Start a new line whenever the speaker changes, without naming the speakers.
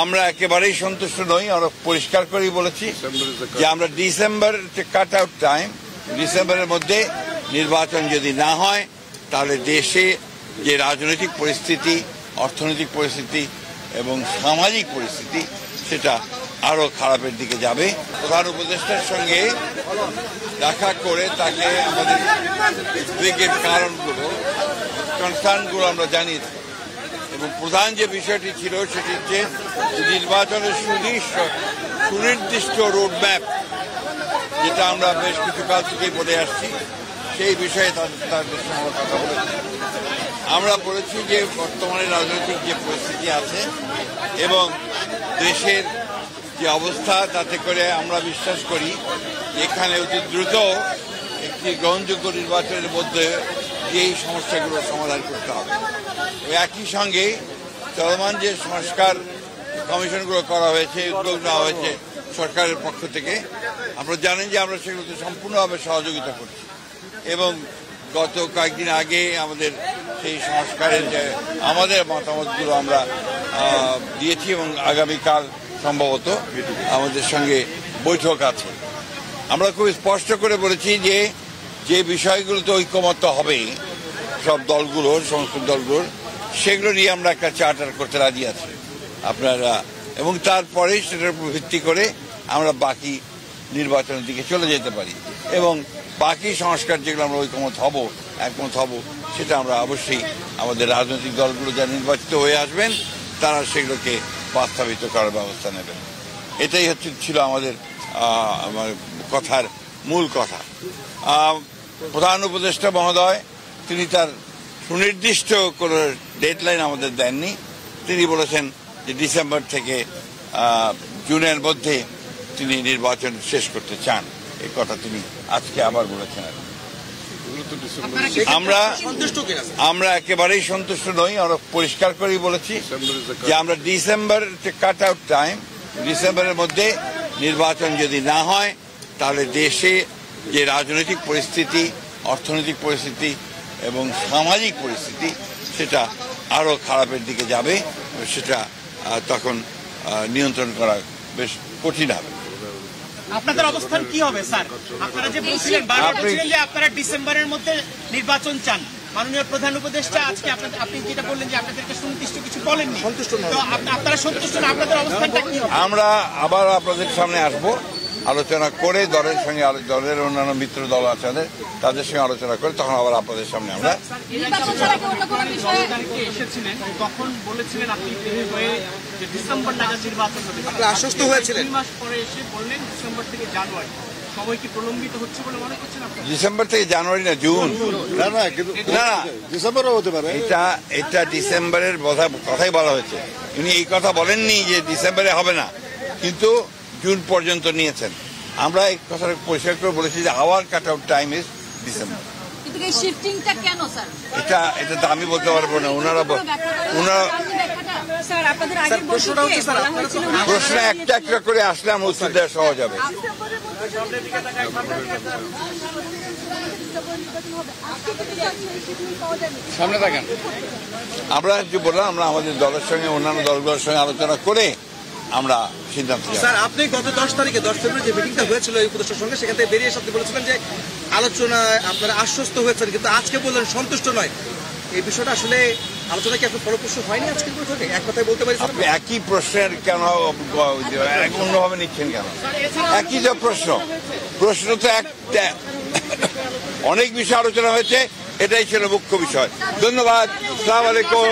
আমরা একেবারেই সন্তুষ্ট নই। আমরা পরিষ্কার করেই বলেছি যে আমরা ডিসেম্বর কাট আউট টাইম, ডিসেম্বরের মধ্যে নির্বাচন যদি না হয় তাহলে দেশে যে রাজনৈতিক পরিস্থিতি, অর্থনৈতিক পরিস্থিতি এবং সামাজিক পরিস্থিতি সেটা আরো খারাপের দিকে যাবে। প্রধান উপদেষ্টার সঙ্গে দেখা করে তাকে আমাদের উদ্বেগের কারণগুলো, কনসার্নগুলো আমরা জানিয়েছি এবং প্রধান যে বিষয়টি ছিল সেটি হচ্ছে নির্বাচনের সুনির্দিষ্ট রোডম্যাপ, যেটা আমরা বেশ কিছুকাল থেকেই বলে আসছি, সেই বিষয়ে তাদের সঙ্গে আমরা কথা বলেছি। আমরা বলেছি যে বর্তমানে রাজনৈতিক যে পরিস্থিতি আছে এবং দেশের যে অবস্থা, তাতে করে আমরা বিশ্বাস করি এখানে অতি দ্রুত একটি গ্রহণযোগ্য নির্বাচনের মধ্যে এই সমস্যাগুলো সমাধান করতে হবে। একই সঙ্গে চলমান যে সংস্কার কমিশনগুলো করা হয়েছে, উদ্যোগ নেওয়া হয়েছে সরকারের পক্ষ থেকে, আপনারা জানেন যে আমরা সেগুলোতে সম্পূর্ণভাবে সহযোগিতা করছি এবং গত কয়েকদিন আগে আমাদের সেই সংস্কারের যে আমাদের মতামতগুলো আমরা দিয়েছি এবং আগামীকাল সম্ভবত আমাদের সঙ্গে বৈঠক আছে। আমরা খুব স্পষ্ট করে বলেছি যে যে বিষয়গুলোতে ঐকমত্য হবে সব দলগুলোর, সমস্ত দলগুলোর, সেগুলো নিয়ে আমরা একটা চার্টার করতে রাজি আছি আপনারা, এবং তারপরে সেটার উপর ভিত্তি করে আমরা বাকি নির্বাচনের দিকে চলে যেতে পারি এবং বাকি সংস্কার যেগুলো আমরা একমত হব সেটা আমরা অবশ্যই আমাদের রাজনৈতিক দলগুলো যারা নির্বাচিত হয়ে আসবেন তারা সেগুলোকে বাস্তবায়িত করার ব্যবস্থা নেবেন। এটাই ছিল আমাদের কথার মূল কথা। প্রধান উপদেষ্টা মহোদয় তিনি তার সুনির্দিষ্ট কোনো ডেডলাইন আমাদের দেননি। তিনি বলেছেন যে ডিসেম্বর থেকে জুনের মধ্যে তিনি নির্বাচন শেষ করতে চান। এই কথা তিনি আজকে আবার বলেছেন। আমরা একেবারেই সন্তুষ্ট নই। আমরা পরিষ্কার করেই বলেছি যে আমরা ডিসেম্বর কাট আউট টাইম, ডিসেম্বরের মধ্যে নির্বাচন যদি না হয় তাহলে দেশে যে রাজনৈতিক পরিস্থিতি, অর্থনৈতিক পরিস্থিতি এবং সামাজিক পরিস্থিতি সেটা আরো খারাপের দিকে যাবে। সেটা তখন নিয়ন্ত্রণ করা বেশ কঠিন হবে।
আপনাদের অবস্থান কি হবে স্যার? আপনারা যে বলছিলেন যে আপনারা ডিসেম্বরের মধ্যে নির্বাচন চান, মাননীয় প্রধান উপদেষ্টা আজকে আপনি যেটা বললেন যে আপনাদেরকে সুনির্দিষ্ট কিছু বলেননি, আপনারা সন্তুষ্ট না, আপনাদের অবস্থানটা কি হবে?
আমরা আবার আপনাদের সামনে আসব, আলোচনা করে দলের সঙ্গে, দলের অন্যান্য মিত্র দল আছে তাদের সঙ্গে আলোচনা করে তখন আবার আপনাদের সামনে আমরা
এসেছিলেন, তখন বলেছিলেন আপনি ডিসেম্বর নাগাদ নির্বাচন হবে,
আশ্বস্ত হয়েছিলেন।
2 মাস পরে এসে বললেন ডিসেম্বর থেকে জানুয়ারি। সময় কি প্রলম্বিত হচ্ছে বলে মনে করছেন আপনারা?
ডিসেম্বর থেকে জানুয়ারি না, জুন না,
ডিসেম্বরও হতে পারে।
এটা ডিসেম্বরের কথাই বলা হয়েছে। উনি এই কথা বলেননি যে ডিসেম্বরে হবে না, কিন্তু জুন পর্যন্ত নিয়েছেন। আমরা এই কথাটা পরিষ্কার করে বলেছি যে hour cut out time is December. এটা তো আমি বলতে পারবো না, ওনারা প্রশ্ন একটা একটা করে আসলে আমার উত্তর দেওয়া সহজ হবে। সামনে থাকেন। আমরা যে বললাম, আমরা আমাদের দলের সঙ্গে অন্যান্য দলগুলোর সঙ্গে আলোচনা করে আমরা সিদ্ধান্ত।
স্যার, আপনি গত 10 তারিখে 10 ফেব্রুয়ারি যে মিটিংটা হয়েছিল এই উপদেষ্টার সঙ্গে, সেখান থেকে বেরিয়ে এসে আপনি বলেছিলেন যে আলোচনায় আপনারা আশ্বস্ত হয়েছেন, কিন্তু আজকে বললেন সন্তুষ্ট নয়। এই বিষয়টা আসলে আলোচনা কি এখন ফলপ্রসূ হয়নি আজকের বৈঠকে? এক কথায় বলতে পারি
আপনি একই প্রশ্নের কেন অন্যভাবে নিচ্ছেন কেন? একই যে প্রশ্ন তো একটা, অনেক বিষয় আলোচনা হয়েছে, এটাই ছিল মুখ্য বিষয়। ধন্যবাদ। আসসালামু আলাইকুম।